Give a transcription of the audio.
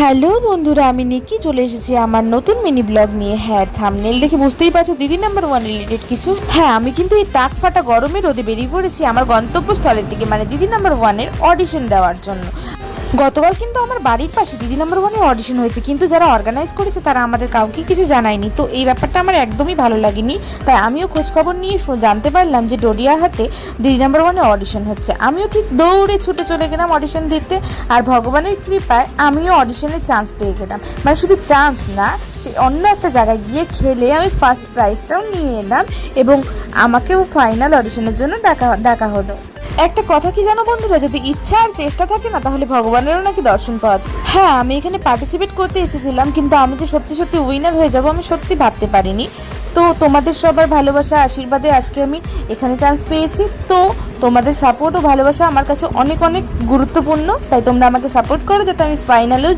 Hello বন্ধুরা, আমি নিকি চলে এসেছি আমার নতুন মিনি ব্লগ নিয়ে। হ্যাঁ, থাম্বনেল দেখে বুঝতেই পারছো দিদি নাম্বার ওয়ান রিলেটেড কিছু। হ্যাঁ, আমি কিন্তু এই তাক ফাটা গরমে রোদে বেরিয়ে পড়েছি আমার গন্তব্যস্থলের দিকে, মানে দিদি নাম্বার ওয়ানের অডিশন দেওয়ার জন্য। গতকাল কিন্তু আমার বাড়ির পাশে দিদি নাম্বার ওয়ানে অডিশন হয়েছে, কিন্তু যারা অর্গানাইজ করেছে তারা আমাদের কাউকে কিছু জানায়নি। তো এই ব্যাপারটা আমার একদমই ভালো লাগেনি, তাই আমিও খোঁজখবর নিয়ে জানতে পারলাম যে ডরিয়াহাটে দিদি নাম্বার ওয়ানে অডিশন হচ্ছে। আমিও ঠিক দৌড়ে ছুটে চলে গেলাম অডিশন দিতে, আর ভগবানের কৃপায় আমিও অডিশনের চান্স পেয়ে গেলাম। মানে শুধু চান্স না, সে অন্য একটা জায়গায় গিয়ে খেলে আমি ফার্স্ট প্রাইজটাও নিয়ে এলাম, এবং আমাকেও ফাইনাল অডিশনের জন্য ডাকা হলো। একটা কথা কি জানো বন্ধুরা, যদি ইচ্ছা আর চেষ্টা থাকে না, তাহলে ভগবানেরও নাকি দর্শন পাওয়া যায়। হ্যাঁ, আমি এখানে পার্টিসিপেট করতে এসেছিলাম, কিন্তু আমি যে সত্যি সত্যি উইনার হয়ে যাব আমি সত্যি ভাবতে পারিনি। তো তোমাদের সবার ভালোবাসা আশীর্বাদে আজকে আমি এখানে চান্স পেয়েছি। তো তোমাদের সাপোর্ট ও ভালোবাসা আমার কাছে অনেক অনেক গুরুত্বপূর্ণ, তাই তোমরা আমাকে সাপোর্ট করো যাতে আমি ফাইনালেও